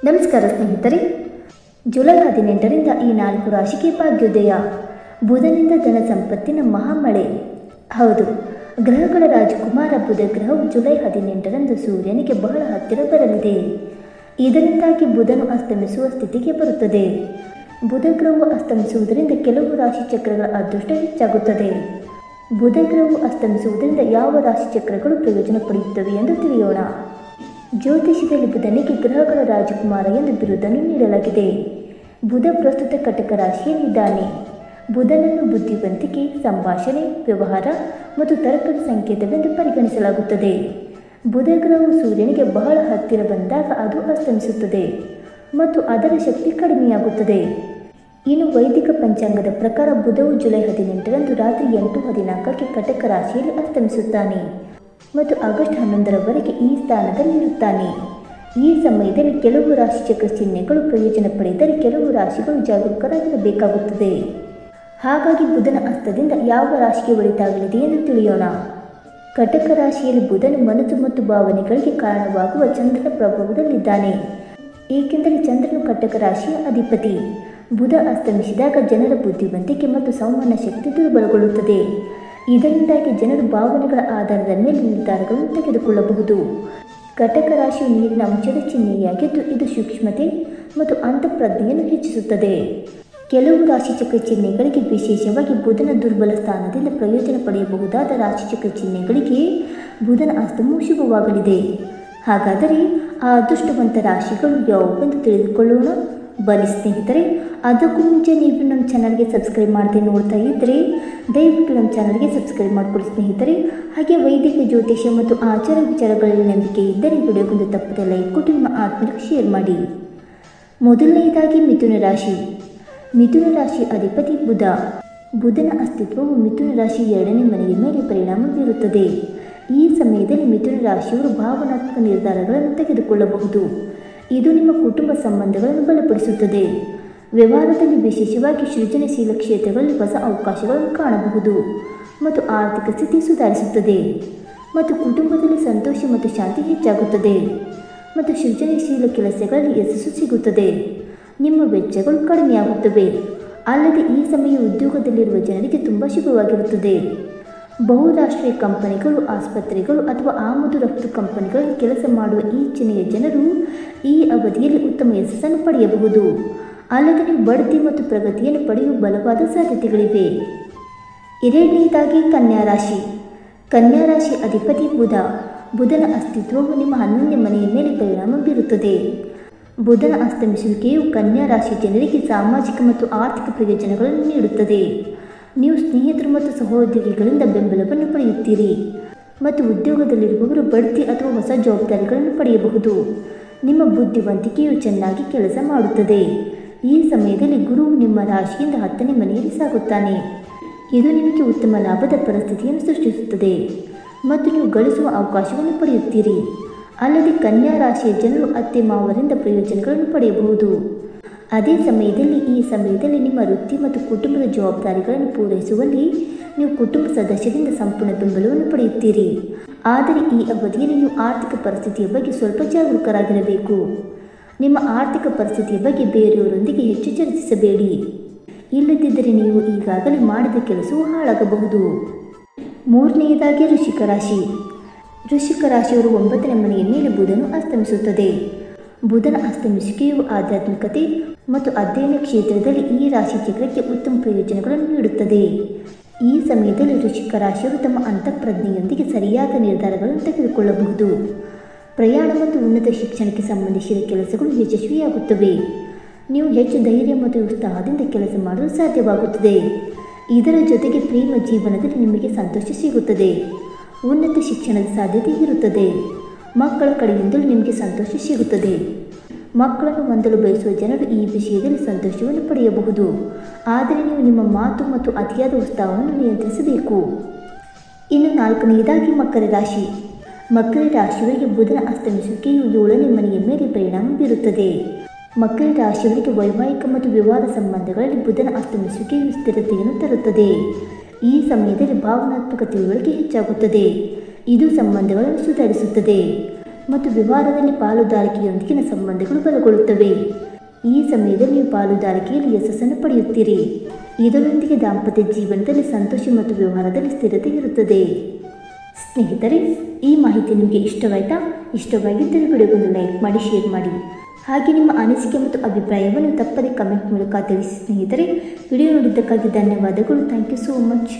ನಮಸ್ಕಾರ ಸ್ನೇಹಿತರೆ, ಜುಲೈ 18ರಿಂದ ಈ 4 ರಾಶಿಗೆ ಭಾಗ್ಯೋದಯ. ಬುಧನಿಂದ ಧನ ಸಂಪತ್ತಿನ ಮಹಾಮಳೆ. ಹೌದು, ಗ್ರಹಗಳ ರಾಜಕುಮಾರ ಬುಧ ಗ್ರಹವು ಜುಲೈ 18ರಂದು ಸೂರ್ಯನಿಗೆ ಬಹಳ ಹತ್ತಿರ ಬರಲಿದೆ. ಇದರಿಂದಾಗಿ ಬುಧನು ಅಸ್ತಮಿಸುವ ಸ್ಥಿತಿಗೆ ಬರುತ್ತದೆ. ಬುಧ ಗ್ರಹವು ಅಸ್ತಮಿಸುವುದರಿಂದ ಕೆಲವು ರಾಶಿ ಚಕ್ರಗಳ ಅದೃಷ್ಟ ಹೆಚ್ಚಾಗುತ್ತದೆ. ಬುಧ ಗ್ರಹವು ಅಸ್ತಮಿಸುವುದರಿಂದ ಯಾವ ರಾಶಿ ಚಕ್ರಗಳು ಪ್ರಯೋಜನ ಪಡೆಯುತ್ತವೆ ಎಂದು ತಿಳಿಯೋಣ. ಜ್ಯೋತಿಷದಲ್ಲಿ ಬುಧನಿಗೆ ಗ್ರಹಗಳ ರಾಜಕುಮಾರ ಎಂದು ಬಿರುದನ್ನು ನೀಡಲಾಗಿದೆ. ಬುಧ ಪ್ರಸ್ತುತ ಕಟಕ ರಾಶಿಯಲ್ಲಿದ್ದಾನೆ. ಬುಧನನ್ನು ಬುದ್ಧಿವಂತಿಕೆ, ಸಂಭಾಷಣೆ, ವ್ಯವಹಾರ ಮತ್ತು ತರ್ಕದ ಸಂಕೇತವೆಂದು ಪರಿಗಣಿಸಲಾಗುತ್ತದೆ. ಬುಧ ಗ್ರಹವು ಸೂರ್ಯನಿಗೆ ಬಹಳ ಹತ್ತಿರ ಬಂದಾಗ ಅದು ಅಸ್ತಮಿಸುತ್ತದೆ ಮತ್ತು ಅದರ ಶಕ್ತಿ ಕಡಿಮೆಯಾಗುತ್ತದೆ. ಇನ್ನು ವೈದಿಕ ಪಂಚಾಂಗದ ಪ್ರಕಾರ ಬುಧವು ಜುಲೈ 18ರಂದು ರಾತ್ರಿ 8:14ಕ್ಕೆ ಕಟಕ ರಾಶಿಯಲ್ಲಿ ಅಸ್ತಮಿಸುತ್ತಾನೆ ಮತ್ತು ಆಗಸ್ಟ್ 11ರವರೆಗೆ ಈ ಸ್ಥಾನದಲ್ಲಿರುತ್ತಾನೆ. ಈ ಸಮಯದಲ್ಲಿ ಕೆಲವು ರಾಶಿಚಕ್ರ ಚಿಹ್ನೆಗಳು ಪ್ರಯೋಜನ ಪಡೆದರೆ ಕೆಲವು ರಾಶಿಗಳು ಜಾಗರೂಕರಾಗಿರಬೇಕಾಗುತ್ತದೆ. ಹಾಗಾಗಿ ಬುಧನ ಅಸ್ತದಿಂದ ಯಾವ ರಾಶಿಗೆ ಒಳಿತಾಗಲಿದೆ ಎಂದು ತಿಳಿಯೋಣ. ಕಟಕ ರಾಶಿಯಲ್ಲಿ ಬುಧನು ಮನಸ್ಸು ಮತ್ತು ಭಾವನೆಗಳಿಗೆ ಕಾರಣವಾಗುವ ಚಂದ್ರನ ಪ್ರಭಾವದಲ್ಲಿದ್ದಾನೆ. ಏಕೆಂದರೆ ಚಂದ್ರನು ಕಟಕ ರಾಶಿಯ ಅಧಿಪತಿ. ಬುಧ ಅಸ್ತಮಿಸಿದಾಗ ಜನರ ಬುದ್ಧಿವಂತಿಕೆ ಮತ್ತು ಸಂವಹನ ಶಕ್ತಿ ದುರ್ಬಲಗೊಳ್ಳುತ್ತದೆ. ಇದರಿಂದಾಗಿ ಜನರು ಭಾವನೆಗಳ ಆಧಾರದ ಮೇಲೆ ನಿರ್ಧಾರಗಳನ್ನು ತೆಗೆದುಕೊಳ್ಳಬಹುದು. ಕಟಕ ರಾಶಿಯು ನೀರಿನ ಅಂಶದ ಚಿಹ್ನೆಯಾಗಿದ್ದು ಇದು ಸೂಕ್ಷ್ಮತೆ ಮತ್ತು ಅಂತಃಪ್ರಜ್ಞೆಯನ್ನು ಹೆಚ್ಚಿಸುತ್ತದೆ. ಕೆಲವು ರಾಶಿಚಕ್ರ ಚಿಹ್ನೆಗಳಿಗೆ, ವಿಶೇಷವಾಗಿ ಬುಧನ ದುರ್ಬಲ ಸ್ಥಾನದಿಂದ ಪ್ರಯೋಜನ ಪಡೆಯಬಹುದಾದ ರಾಶಿಚಕ್ರ ಚಿಹ್ನೆಗಳಿಗೆ ಬುಧನ ಅಸ್ತಮವು ಶುಭವಾಗಲಿದೆ. ಹಾಗಾದರೆ ಆ ಅದೃಷ್ಟವಂತ ರಾಶಿಗಳು ಯಾವುವೆಂದು ತಿಳಿದುಕೊಳ್ಳೋಣ. ಬನ್ನಿ ಸ್ನೇಹಿತರೆ, ಅದಕ್ಕೂ ಮುಂಚೆ ನೀವು ನಮ್ಮ ಚಾನಲ್ಗೆ ಸಬ್ಸ್ಕ್ರೈಬ್ ಮಾಡದೆ ನೋಡ್ತಾ ಇದ್ದರೆ ದಯವಿಟ್ಟು ನಮ್ಮ ಚಾನಲ್ಗೆ ಸಬ್ಸ್ಕ್ರೈಬ್ ಮಾಡಿಕೊಡಿ ಸ್ನೇಹಿತರೆ. ಹಾಗೆ ವೈದಿಕ ಜ್ಯೋತಿಷ್ಯ ಮತ್ತು ಆಚಾರ ವಿಚಾರಗಳಲ್ಲಿ ನಂಬಿಕೆ ಇದ್ದರೆ ವಿಡಿಯೋಗೊಂದು ತಪ್ಪದೆ ಲೈಕ್ ಕೊಟ್ಟು ನಿಮ್ಮ ಆತ್ಮೀಯರಿಗೆ ಶೇರ್ ಮಾಡಿ. ಮೊದಲನೆಯದಾಗಿ ಮಿಥುನ ರಾಶಿ. ಮಿಥುನ ರಾಶಿ ಅಧಿಪತಿ ಬುಧ. ಬುಧನ ಅಸ್ತಿತ್ವವು ಮಿಥುನ ರಾಶಿ 2ನೇ ಮನೆಯ ಮೇಲೆ ಪರಿಣಾಮ ಬೀರುತ್ತದೆ. ಈ ಸಮಯದಲ್ಲಿ ಮಿಥುನ ರಾಶಿಯವರು ಭಾವನಾತ್ಮಕ ನಿರ್ಧಾರಗಳನ್ನು ತೆಗೆದುಕೊಳ್ಳಬಹುದು. ಇದು ನಿಮ್ಮ ಕುಟುಂಬ ಸಂಬಂಧಗಳನ್ನು ಬಲಪಡಿಸುತ್ತದೆ. ವ್ಯವಹಾರದಲ್ಲಿ, ವಿಶೇಷವಾಗಿ ಸೃಜನಶೀಲ ಕ್ಷೇತ್ರಗಳಲ್ಲಿ ಹೊಸ ಅವಕಾಶಗಳನ್ನು ಕಾಣಬಹುದು ಮತ್ತು ಆರ್ಥಿಕ ಸ್ಥಿತಿ ಸುಧಾರಿಸುತ್ತದೆ. ಮತ್ತು ಕುಟುಂಬದಲ್ಲಿ ಸಂತೋಷ ಮತ್ತು ಶಾಂತಿ ಹೆಚ್ಚಾಗುತ್ತದೆ ಮತ್ತು ಸೃಜನಶೀಲ ಕೆಲಸಗಳಲ್ಲಿ ಯಶಸ್ಸು ಸಿಗುತ್ತದೆ. ನಿಮ್ಮ ವೆಚ್ಚಗಳು ಕಡಿಮೆಯಾಗುತ್ತವೆ. ಅಲ್ಲದೆ ಈ ಸಮಯ ಉದ್ಯೋಗದಲ್ಲಿರುವ ಜನರಿಗೆ ತುಂಬ ಶುಭವಾಗಿರುತ್ತದೆ. ಬಹುರಾಷ್ಟ್ರೀಯ ಕಂಪನಿಗಳು, ಆಸ್ಪತ್ರೆಗಳು ಅಥವಾ ಆಮದು ರಫ್ತು ಕಂಪನಿಗಳಲ್ಲಿ ಕೆಲಸ ಮಾಡುವ ಈ ಚಿಹ್ನೆಯ ಜನರು ಈ ಅವಧಿಯಲ್ಲಿ ಉತ್ತಮ ಯಶಸ್ಸನ್ನು ಪಡೆಯಬಹುದು. ಅಲ್ಲದೆ ನೀವು ಬಡ್ತಿ ಮತ್ತು ಪ್ರಗತಿಯನ್ನು ಪಡೆಯುವ ಬಲವಾದ ಸಾಧ್ಯತೆಗಳಿವೆ. ಎರಡನೆಯದಾಗಿ ಕನ್ಯಾ ರಾಶಿ. ಕನ್ಯಾ ರಾಶಿ ಅಧಿಪತಿ ಬುಧ. ಬುಧನ ಅಸ್ತಿತ್ವವು ನಿಮ್ಮ 11ನೇ ಮನೆಯ ಮೇಲೆ ಪರಿಣಾಮ ಬೀರುತ್ತದೆ. ಬುಧನ ಅಸ್ತಮಿಸುವಿಕೆಯು ಕನ್ಯಾ ರಾಶಿ ಜನರಿಗೆ ಸಾಮಾಜಿಕ ಮತ್ತು ಆರ್ಥಿಕ ಪ್ರಯೋಜನಗಳನ್ನು ನೀಡುತ್ತದೆ. ನೀವು ಸ್ನೇಹಿತರು ಮತ್ತು ಸಹೋದ್ಯೋಗಿಗಳಿಂದ ಬೆಂಬಲವನ್ನು ಪಡೆಯುತ್ತೀರಿ ಮತ್ತು ಉದ್ಯೋಗದಲ್ಲಿರುವವರು ಬಡ್ತಿ ಅಥವಾ ಹೊಸ ಜವಾಬ್ದಾರಿಗಳನ್ನು ಪಡೆಯಬಹುದು. ನಿಮ್ಮ ಬುದ್ಧಿವಂತಿಕೆಯು ಚೆನ್ನಾಗಿ ಕೆಲಸ ಮಾಡುತ್ತದೆ. ಈ ಸಮಯದಲ್ಲಿ ಗುರುವು ನಿಮ್ಮ ರಾಶಿಯಿಂದ 10ನೇ ಮನೆಯಲ್ಲಿ ಸಾಗುತ್ತಾನೆ. ಇದು ನಿಮಗೆ ಉತ್ತಮ ಲಾಭದ ಪರಿಸ್ಥಿತಿಯನ್ನು ಸೃಷ್ಟಿಸುತ್ತದೆ ಮತ್ತು ನೀವು ಗಳಿಸುವ ಅವಕಾಶವನ್ನು ಪಡೆಯುತ್ತೀರಿ. ಅಲ್ಲದೆ ಕನ್ಯಾ ರಾಶಿಯ ಜನರು ಅತ್ತೆ ಮಾವರಿಂದ ಪ್ರಯೋಜನಗಳನ್ನು ಪಡೆಯಬಹುದು. ಅದೇ ಸಮಯದಲ್ಲಿ ಈ ಸಮಯದಲ್ಲಿ ನಿಮ್ಮ ವೃತ್ತಿ ಮತ್ತು ಕುಟುಂಬದ ಜವಾಬ್ದಾರಿಗಳನ್ನು ಪೂರೈಸುವಲ್ಲಿ ನೀವು ಕುಟುಂಬ ಸದಸ್ಯರಿಂದ ಸಂಪೂರ್ಣ ಬೆಂಬಲವನ್ನು ಪಡೆಯುತ್ತೀರಿ. ಆದರೆ ಈ ಅವಧಿಯಲ್ಲಿ ನೀವು ಆರ್ಥಿಕ ಪರಿಸ್ಥಿತಿಯ ಬಗ್ಗೆ ಸ್ವಲ್ಪ ಜಾಗರೂಕರಾಗಿರಬೇಕು. ನಿಮ್ಮ ಆರ್ಥಿಕ ಪರಿಸ್ಥಿತಿಯ ಬಗ್ಗೆ ಬೇರೆಯವರೊಂದಿಗೆ ಹೆಚ್ಚು ಚರ್ಚಿಸಬೇಡಿ. ಇಲ್ಲದಿದ್ದರೆ ನೀವು ಈಗಾಗಲೇ ಮಾಡಿದ ಕೆಲಸವು ಹಾಳಾಗಬಹುದು. ಮೂರನೆಯದಾಗಿ ವೃಶ್ಚಿಕ ರಾಶಿ. ವೃಶ್ಚಿಕ ರಾಶಿಯವರು 9ನೇ ಮನೆಯ ಮೇಲೆ ಬುಧನು ಅಸ್ತಮಿಸುತ್ತದೆ. ಬುಧನ ಅಸ್ತಮಿಸುವಿಕೆಯು ಆಧ್ಯಾತ್ಮಿಕತೆ ಮತ್ತು ಅಧ್ಯಯನ ಕ್ಷೇತ್ರದಲ್ಲಿ ಈ ರಾಶಿ ಚಕ್ರಕ್ಕೆ ಉತ್ತಮ ಪ್ರಯೋಜನಗಳನ್ನು ನೀಡುತ್ತದೆ. ಈ ಸಮಯದಲ್ಲಿ ವೃಶ್ಚಿಕ ರಾಶಿಯವರು ತಮ್ಮ ಅಂತಃಪ್ರಜ್ಞೆಯೊಂದಿಗೆ ಸರಿಯಾದ ನಿರ್ಧಾರಗಳನ್ನು ತೆಗೆದುಕೊಳ್ಳಬಹುದು. ಪ್ರಯಾಣ ಮತ್ತು ಉನ್ನತ ಶಿಕ್ಷಣಕ್ಕೆ ಸಂಬಂಧಿಸಿದ ಕೆಲಸಗಳು ಯಶಸ್ವಿಯಾಗುತ್ತವೆ. ನೀವು ಹೆಚ್ಚು ಧೈರ್ಯ ಮತ್ತು ಉತ್ಸಾಹದಿಂದ ಕೆಲಸ ಮಾಡಲು ಸಾಧ್ಯವಾಗುತ್ತದೆ. ಇದರ ಜೊತೆಗೆ ಪ್ರೇಮ ಜೀವನದಲ್ಲಿ ನಿಮಗೆ ಸಂತೋಷ ಸಿಗುತ್ತದೆ. ಉನ್ನತ ಶಿಕ್ಷಣದ ಸಾಧ್ಯತೆ ಇರುತ್ತದೆ. ಮಕ್ಕಳ ಕಡೆಯಿಂದಲೂ ನಿಮಗೆ ಸಂತೋಷ ಸಿಗುತ್ತದೆ. ಮಕ್ಕಳನ್ನು ಹೊಂದಲು ಬಯಸುವ ಜನರು ಈ ವಿಷಯದಲ್ಲಿ ಸಂತೋಷವನ್ನು ಪಡೆಯಬಹುದು. ಆದರೆ ನೀವು ನಿಮ್ಮ ಮಾತು ಮತ್ತು ಅತಿಯಾದ ಉತ್ಸಾಹವನ್ನು ನಿಯಂತ್ರಿಸಬೇಕು. ಇನ್ನು 4ನೇದಾಗಿ ಮಕರ ರಾಶಿ. ಮಕರ ರಾಶಿಯವರಿಗೆ ಬುಧನ ಅಸ್ತಮಿಸುವಿಕೆಯು 7ನೇ ಮನೆಯ ಮೇಲೆ ಪರಿಣಾಮ ಬೀರುತ್ತದೆ. ಮಕರ ರಾಶಿಯವರಿಗೆ ವೈವಾಹಿಕ ಮತ್ತು ವ್ಯವಹಾರ ಸಂಬಂಧಗಳಲ್ಲಿ ಬುಧನ ಅಸ್ತಮಿಸುವಿಕೆಯು ಸ್ಥಿರತೆಯನ್ನು ತರುತ್ತದೆ. ಈ ಸಮಯದಲ್ಲಿ ಭಾವನಾತ್ಮಕ ತಿಳುವಳಿಕೆ ಹೆಚ್ಚಾಗುತ್ತದೆ. ಇದು ಸಂಬಂಧಗಳನ್ನು ಸುಧಾರಿಸುತ್ತದೆ ಮತ್ತು ವ್ಯವಹಾರದಲ್ಲಿ ಪಾಲುದಾರಿಕೆಯೊಂದಿಗಿನ ಸಂಬಂಧಗಳು ಬಲಗೊಳ್ಳುತ್ತವೆ. ಈ ಸಮಯದಲ್ಲಿ ನೀವು ಪಾಲುದಾರಿಕೆಯಲ್ಲಿ ಯಶಸ್ಸನ್ನು ಪಡೆಯುತ್ತೀರಿ. ಇದರೊಂದಿಗೆ ದಾಂಪತ್ಯ ಜೀವನದಲ್ಲಿ ಸಂತೋಷ ಮತ್ತು ವ್ಯವಹಾರದಲ್ಲಿ ಸ್ಥಿರತೆ ಇರುತ್ತದೆ. ಸ್ನೇಹಿತರೆ, ಈ ಮಾಹಿತಿ ನಿಮಗೆ ಇಷ್ಟವಾಯಿತಾ? ಇಷ್ಟವಾಗಿದ್ದರೆ ವಿಡಿಯೋಗೊಂದು ಲೈಕ್ ಮಾಡಿ, ಶೇರ್ ಮಾಡಿ. ಹಾಗೆ ನಿಮ್ಮ ಅನಿಸಿಕೆ ಮತ್ತು ಅಭಿಪ್ರಾಯವನ್ನು ತಪ್ಪದೆ ಕಮೆಂಟ್ ಮೂಲಕ ತಿಳಿಸಿ. ಸ್ನೇಹಿತರೆ, ವಿಡಿಯೋ ನೋಡಿದ್ದಕ್ಕಾಗಿ ಧನ್ಯವಾದಗಳು. Thank you so much.